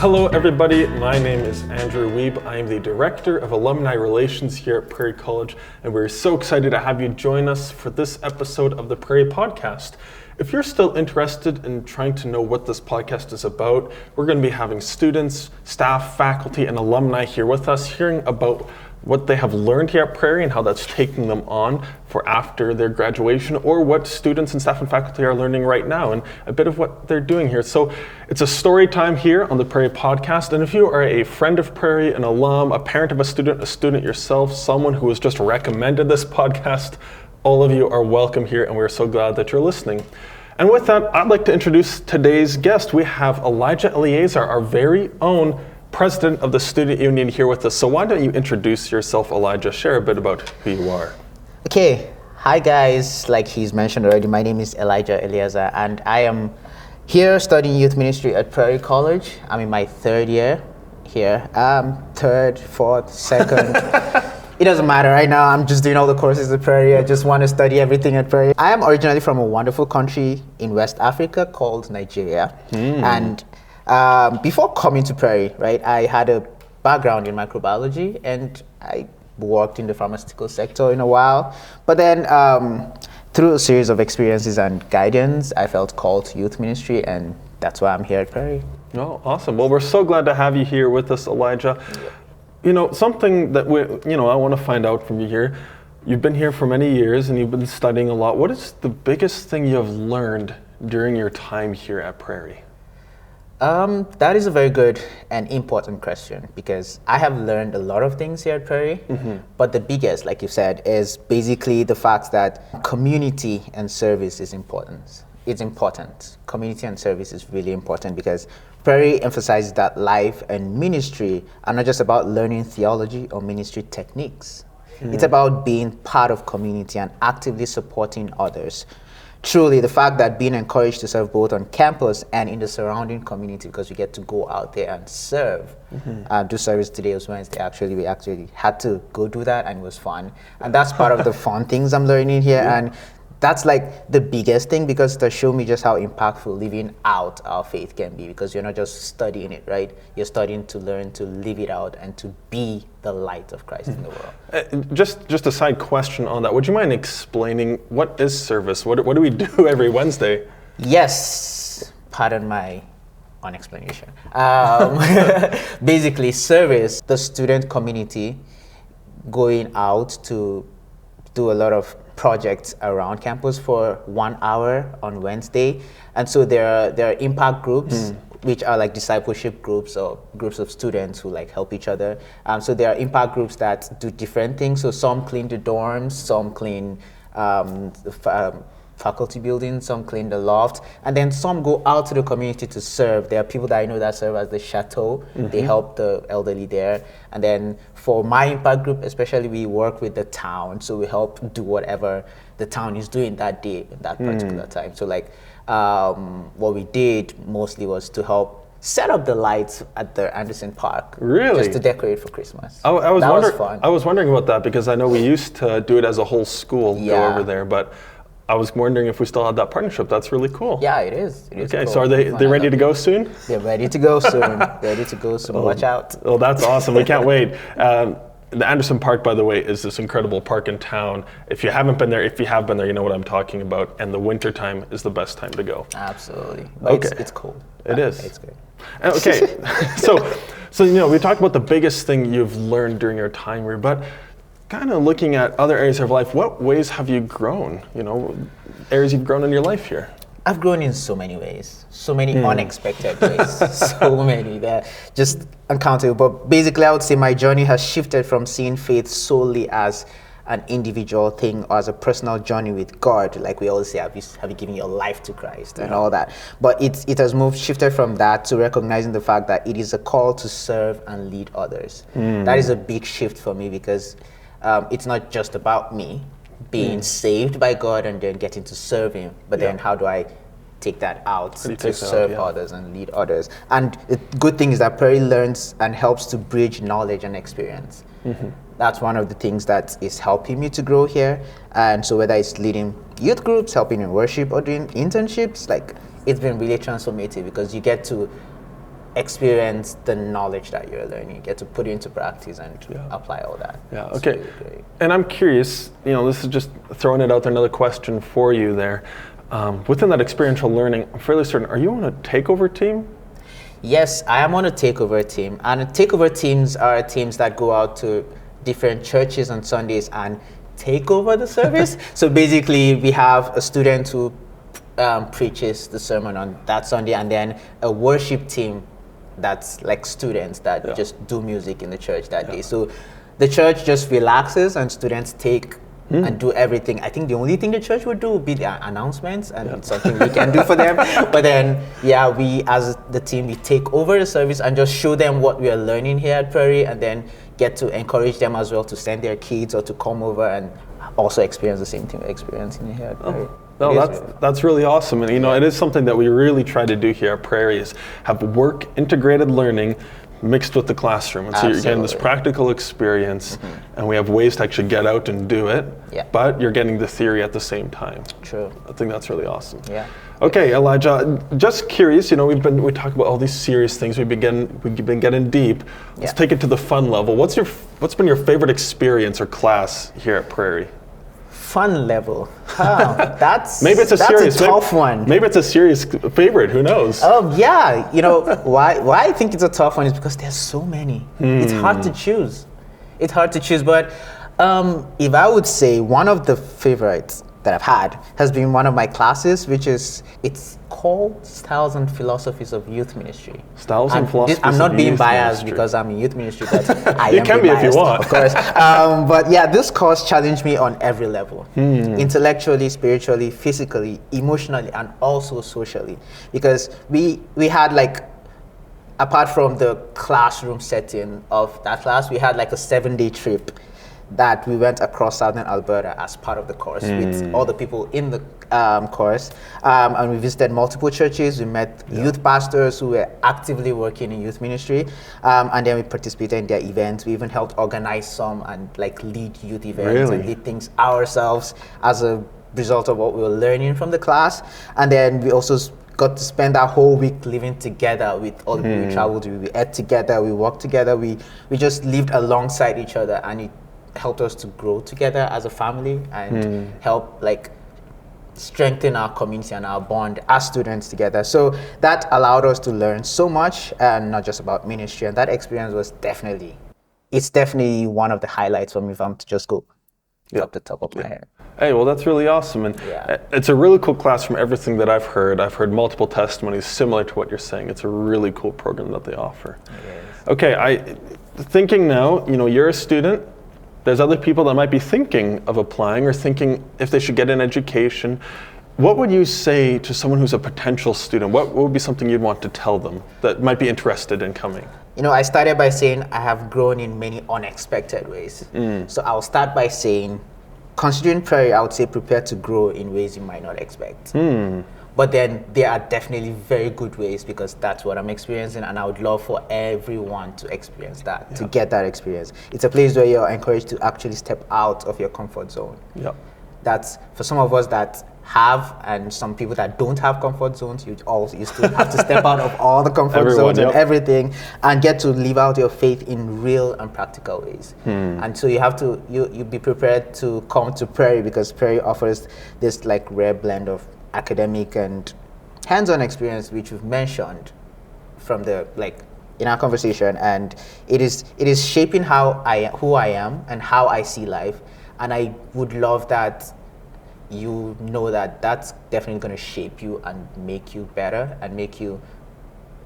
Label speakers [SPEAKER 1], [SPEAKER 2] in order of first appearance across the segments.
[SPEAKER 1] Hello everybody, my name is Andrew Weeb. I am the Director of Alumni Relations here at Prairie College, and we're so excited to have you join us for this episode of the Prairie Podcast. If you're still interested in trying to know what this podcast is about, we're going to be having students, staff, faculty, and alumni here with us, hearing about what they have learned here at Prairie and how that's taking them on for after their graduation, or what students and staff and faculty are learning right now and a bit of what they're doing here. So it's a story time here on the Prairie Podcast, and if you are a friend of Prairie, an alum, a parent of a student yourself, someone who has just recommended this podcast, all of you are welcome here, and we're so glad that you're listening. And with that, I'd like to introduce today's guest. We have Elijah Eliazar, our very own President of the Student Union, here with us. So why don't you introduce yourself, Elijah? Share a bit about who you are.
[SPEAKER 2] Okay, hi guys. Like he's mentioned already, my name is Elijah Eliazar, and I am here studying youth ministry at Prairie College. I'm in my third year here. Third, fourth, second. It doesn't matter right now. I'm just doing all the courses at Prairie. I just want to study everything at Prairie. I am originally from a wonderful country in West Africa called Nigeria. And before coming to Prairie, right, I had a background in microbiology and I worked in the pharmaceutical sector in a while. But then through a series of experiences and guidance, I felt called to youth ministry, and that's why I'm here at Prairie.
[SPEAKER 1] Oh, awesome. Well, we're so glad to have you here with us, Elijah. You know, something that I want to find out from you here. You've been here for many years and you've been studying a lot. What is the biggest thing you have learned during your time here at Prairie?
[SPEAKER 2] That is a very good and important question, because I have learned a lot of things here at Prairie, but the biggest, like you said, is basically the fact that community and service is important. It's important. Community and service is really important, because Prairie emphasizes that life and ministry are not just about learning theology or ministry techniques. It's about being part of community and actively supporting others. Truly, the fact that being encouraged to serve both on campus and in the surrounding community, because we get to go out there and serve. Do service today was Wednesday. We actually had to go do that, and it was fun. And that's part of the fun things I'm learning here. And that's like the biggest thing, because it shows me just how impactful living out our faith can be, because you're not just studying it, right? You're studying to learn to live it out and to be the light of Christ in the world.
[SPEAKER 1] Just a side question on that. Would you mind explaining what is service? What do we do every Wednesday?
[SPEAKER 2] Yes, pardon my unexplanation. Basically, service, the student community going out to do a lot of projects around campus for 1 hour on Wednesday. And so there are impact groups, which are like discipleship groups or groups of students who like help each other. So there are impact groups that do different things. So some clean the dorms, some clean the faculty building, some clean the loft, and then some go out to the community to serve. There are people that I know that serve as the chateau. They help the elderly there. And then for my impact group especially, we work with the town, so we help do whatever the town is doing that day, that particular time. So like what we did mostly was to help set up the lights at the Anderson Park.
[SPEAKER 1] Really?
[SPEAKER 2] Just to decorate for Christmas.
[SPEAKER 1] I was
[SPEAKER 2] fun.
[SPEAKER 1] I was wondering about that, because I know we used to do it as a whole school, go over there, but I was wondering if we still had that partnership. That's really cool.
[SPEAKER 2] Yeah, it is.
[SPEAKER 1] Okay,
[SPEAKER 2] cool.
[SPEAKER 1] so are they ready to go soon?
[SPEAKER 2] They're ready to go soon. Watch out.
[SPEAKER 1] Oh, that's awesome. We can't wait. The Anderson Park, by the way, is this incredible park in town. If you haven't been there, if you have been there, you know what I'm talking about. And the winter time is the best time to go.
[SPEAKER 2] Absolutely. But
[SPEAKER 1] okay.
[SPEAKER 2] It's cool.
[SPEAKER 1] It is.
[SPEAKER 2] It's good.
[SPEAKER 1] Okay. so we talked about the biggest thing you've learned during your time here, but kind of looking at other areas of life, what ways have you grown? Areas you've grown in your life here?
[SPEAKER 2] I've grown in so many ways, so many unexpected ways, so many that just uncountable. But basically, I would say my journey has shifted from seeing faith solely as an individual thing or as a personal journey with God. Like we always say, have you given your life to Christ and all that? But it has shifted from that to recognizing the fact that it is a call to serve and lead others. That is a big shift for me, because it's not just about me being saved by God and then getting to serve Him, but then how do I take that out to serve others and lead others? And the good thing is that Prairie learns and helps to bridge knowledge and experience. That's one of the things that is helping me to grow here. And so whether it's leading youth groups, helping in worship, or doing internships, like it's been really transformative, because you get to experience the knowledge that you're learning. You get to put it into practice and apply all that.
[SPEAKER 1] Yeah,
[SPEAKER 2] It's
[SPEAKER 1] okay.
[SPEAKER 2] really great.
[SPEAKER 1] And I'm curious, this is just throwing it out there, another question for you there. Within that experiential learning, I'm fairly certain, are you on a takeover team?
[SPEAKER 2] Yes, I am on a takeover team. And takeover teams are teams that go out to different churches on Sundays and take over the service. So basically, we have a student who preaches the sermon on that Sunday, and then a worship team that's like students that just do music in the church that day. So the church just relaxes and students take and do everything. I think the only thing the church would do would be the announcements, and it's something we can do for them. But then, we as the team, we take over the service and just show them what we are learning here at Prairie, and then get to encourage them as well to send their kids or to come over and also experience the same thing we're experiencing here at Prairie.
[SPEAKER 1] No, that's really awesome. And it is something that we really try to do here at Prairie, is have work integrated learning mixed with the classroom. And so you're getting this practical experience, and we have ways to actually get out and do it, but you're getting the theory at the same time.
[SPEAKER 2] True.
[SPEAKER 1] I think that's really awesome.
[SPEAKER 2] Yeah.
[SPEAKER 1] Okay, Elijah, just curious, we talk about all these serious things, we've been getting deep. Let's take it to the fun level. What's been your favorite experience or class here at Prairie?
[SPEAKER 2] Fun level. That's
[SPEAKER 1] maybe it's a
[SPEAKER 2] tough one.
[SPEAKER 1] Maybe it's a serious favorite. Who knows?
[SPEAKER 2] Why I think it's a tough one is because there's so many. It's hard to choose. But if I would say one of the favorites that I've had has been one of my classes, it's called Styles and Philosophies of Youth Ministry.
[SPEAKER 1] Styles and Philosophies
[SPEAKER 2] I'm not
[SPEAKER 1] of
[SPEAKER 2] being
[SPEAKER 1] Youth
[SPEAKER 2] biased
[SPEAKER 1] Ministry.
[SPEAKER 2] because I'm in youth ministry, but I
[SPEAKER 1] you
[SPEAKER 2] am
[SPEAKER 1] can
[SPEAKER 2] being
[SPEAKER 1] be if you want,
[SPEAKER 2] of course. But this course challenged me on every level, intellectually, spiritually, physically, emotionally, and also socially, because we had apart from the classroom setting of that class, we had a 7-day trip that we went across southern Alberta as part of the course with all the people in the course. And we visited multiple churches. We met youth pastors who were actively working in youth ministry. And then we participated in their events. We even helped organize some and lead youth events and lead things ourselves as a result of what we were learning from the class. And then we also got to spend our whole week living together with all the people we traveled with. We ate together, we walked together, we just lived alongside each other, and it helped us to grow together as a family and help strengthen our community and our bond as students together. So that allowed us to learn so much, and not just about ministry. And that experience was definitely one of the highlights for me, if I'm to just go up the top of my head.
[SPEAKER 1] Hey, well, that's really awesome. And it's a really cool class from everything that I've heard. I've heard multiple testimonies similar to what you're saying. It's a really cool program that they offer. Okay, thinking now, you're a student. There's other people that might be thinking of applying or thinking if they should get an education. What would you say to someone who's a potential student? What would be something you'd want to tell them that might be interested in coming?
[SPEAKER 2] I started by saying I have grown in many unexpected ways. So I'll start by saying, considering Prairie, I would say prepare to grow in ways you might not expect. But then there are definitely very good ways, because that's what I'm experiencing, and I would love for everyone to experience that, to get that experience. It's a place where you're encouraged to actually step out of your comfort zone. That's for some of us that have, and some people that don't have comfort zones, you still have to step out of all the comfort zones and everything, and get to live out your faith in real and practical ways. And so you have to you be prepared to come to Prairie, because Prairie offers this rare blend of academic and hands-on experience, which we've mentioned from the in our conversation, and it is shaping who I am and how I see life. And I would love that that's definitely going to shape you and make you better, and make you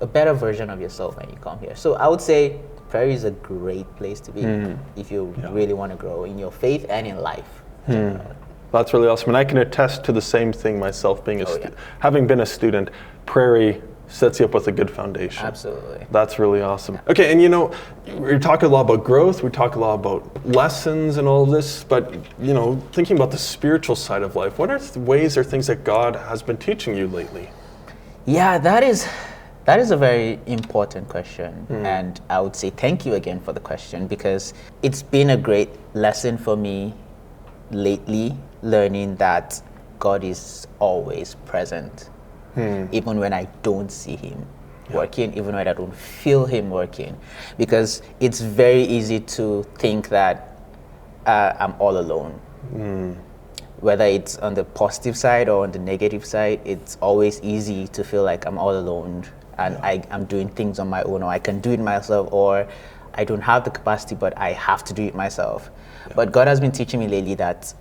[SPEAKER 2] a better version of yourself when you come here. So I would say Prairie is a great place to be if you really want to grow in your faith and in life.
[SPEAKER 1] That's really awesome, and I can attest to the same thing myself. Having been a student, Prairie sets you up with a good foundation.
[SPEAKER 2] Absolutely.
[SPEAKER 1] That's really awesome. Okay, and we talk a lot about growth, we talk a lot about lessons and all of this, but thinking about the spiritual side of life, what are ways or things that God has been teaching you lately?
[SPEAKER 2] Yeah, that is a very important question, and I would say thank you again for the question, because it's been a great lesson for me lately, learning that God is always present, even when I don't see him. working, even when I don't feel him working. Because it's very easy to think that I'm all alone. Whether it's on the positive side or on the negative side, it's always easy to feel like I'm all alone and I'm doing things on my own, or I can do it myself, or I don't have the capacity, but I have to do it myself. But God has been teaching me lately that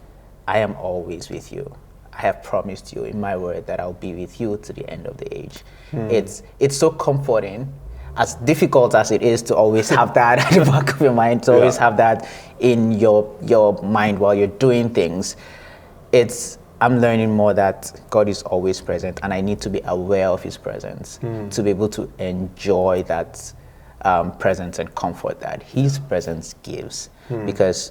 [SPEAKER 2] I am always with you. I have promised you in my word that I'll be with you to the end of the age. It's so comforting, as difficult as it is to always have that at the back of your mind, to always have that in your mind while you're doing things. I'm learning more that God is always present, and I need to be aware of his presence to be able to enjoy that presence and comfort that his presence gives. Because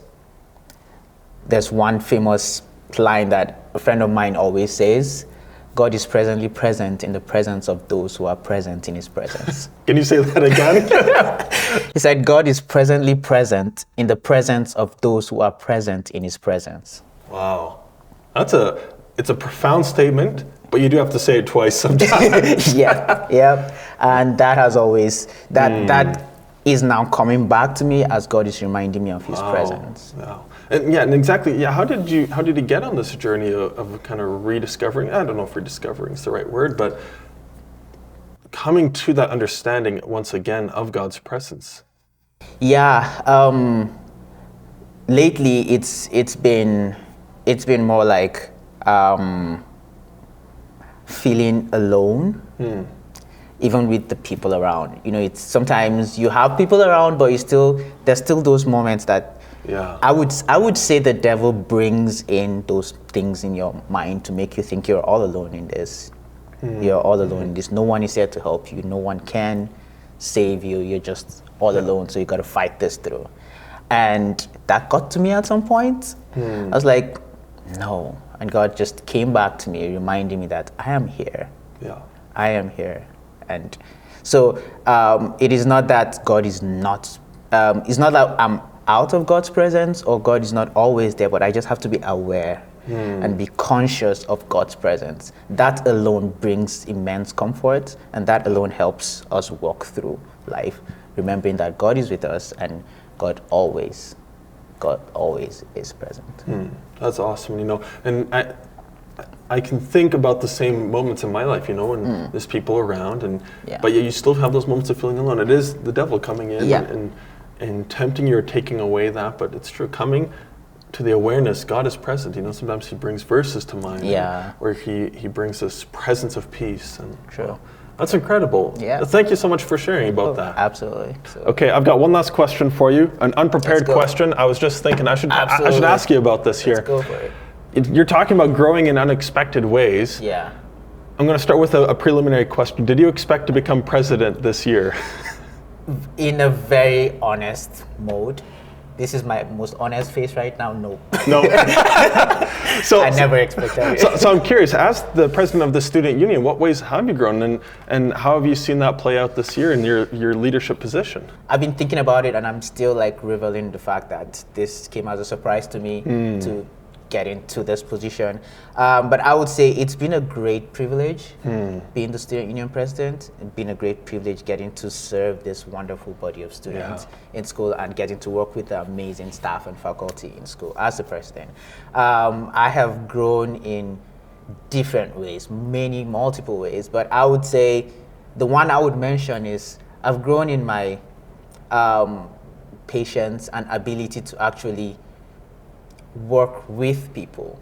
[SPEAKER 2] there's one famous line that a friend of mine always says: God is presently present in the presence of those who are present in his presence.
[SPEAKER 1] Can you say that again?
[SPEAKER 2] He said, God is presently present in the presence of those who are present in his presence.
[SPEAKER 1] Wow. It's a profound statement, but you do have to say it twice sometimes.
[SPEAKER 2] Yeah. And that has always, that is now coming back to me as God is reminding me of his presence.
[SPEAKER 1] Wow. And exactly, how did you get on this journey of kind of rediscovering, I don't know if rediscovering is the right word, but coming to that understanding once again of God's presence?
[SPEAKER 2] Yeah, lately it's been more like feeling alone, even with the people around. You know, it's sometimes you have people around, but there's still those moments that I would say the devil brings in those things in your mind to make you think you're all alone in this. You're all alone in this. No one is here to help you. No one can save you. You're just all alone, so you got to fight this through. And that got to me at some point. I was like, no. And God just came back to me, reminding me that I am here. I am here. And so it is not that God is not, it's not that I'm out of God's presence or God is not always there, but I just have to be aware and be conscious of God's presence. That alone brings immense comfort, and that alone helps us walk through life, remembering that God is with us and God always is present.
[SPEAKER 1] That's awesome, and I can think about the same moments in my life, when there's people around, but you still have those moments of feeling alone. It is the devil coming in and tempting you or taking away that, but it's true, coming to the awareness, God is present. Sometimes he brings verses to mind, or he brings this presence of peace. And
[SPEAKER 2] True.
[SPEAKER 1] That's incredible. Thank you so much for sharing about that.
[SPEAKER 2] Absolutely.
[SPEAKER 1] Okay, I've got one last question for you, an unprepared question. I was just thinking I should ask you about this here.
[SPEAKER 2] Let's go for it.
[SPEAKER 1] You're talking about growing in unexpected ways. I'm going to start with a preliminary question. Did you expect to become president this year?
[SPEAKER 2] In a very honest mode. This is my most honest face right now. No. I never expected it.
[SPEAKER 1] So I'm curious, as the president of the student union, what ways have you grown, and how have you seen that play out this year in your leadership position?
[SPEAKER 2] I've been thinking about it, and I'm still reveling the fact that this came as a surprise to me to get into this position. But I would say it's been a great privilege being the student union president. It's been a great privilege getting to serve this wonderful body of students in school and getting to work with the amazing staff and faculty in school as the president. I have grown in different ways, multiple ways, but I would say the one I would mention is I've grown in my patience and ability to actually work with people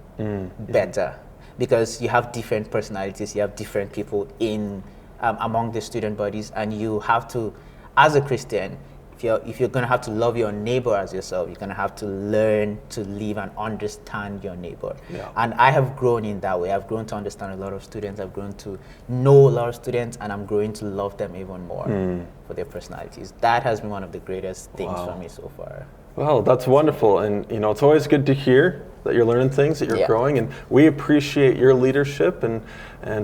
[SPEAKER 2] better, because you have different personalities, you have different people in among the student bodies, and you have to, as a Christian, if you're going to have to love your neighbor as yourself, you're going to have to learn to live and understand your neighbor. And I have grown in that way. I've grown to understand a lot of students, I've grown to know a lot of students, and I'm growing to love them even more for their personalities. That has been one of the greatest things for me so far.
[SPEAKER 1] Well, that's wonderful, and it's always good to hear that you're learning things, that you're growing, and we appreciate your leadership, and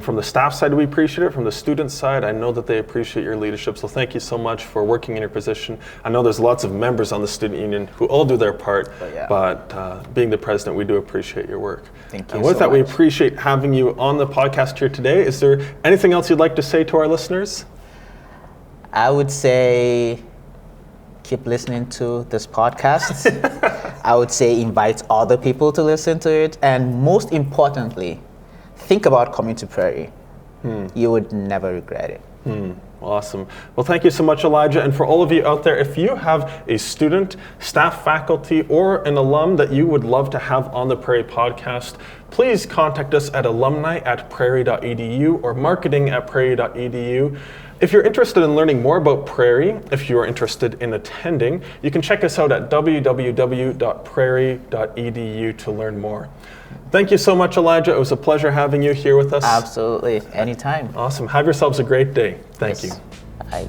[SPEAKER 1] from the staff side we appreciate it, from the student side I know that they appreciate your leadership, so thank you so much for working in your position. I know there's lots of members on the student union who all do their part, but being the president, we do appreciate your work.
[SPEAKER 2] Thank you.
[SPEAKER 1] And with
[SPEAKER 2] so
[SPEAKER 1] that,
[SPEAKER 2] much.
[SPEAKER 1] we appreciate having you on the podcast here today. Is there anything else you'd like to say to our listeners?
[SPEAKER 2] I would say keep listening to this podcast. I would say invite other people to listen to it. And most importantly, think about coming to Prairie. You would never regret it.
[SPEAKER 1] Awesome. Well, thank you so much, Elijah. And for all of you out there, if you have a student, staff, faculty, or an alum that you would love to have on the Prairie podcast, please contact us at alumni@prairie.edu or marketing@prairie.edu. If you're interested in learning more about Prairie, if you are interested in attending, you can check us out at www.prairie.edu to learn more. Thank you so much, Elijah. It was a pleasure having you here with us.
[SPEAKER 2] Absolutely. Anytime.
[SPEAKER 1] Awesome. Have yourselves a great day. Thank you.
[SPEAKER 2] Bye.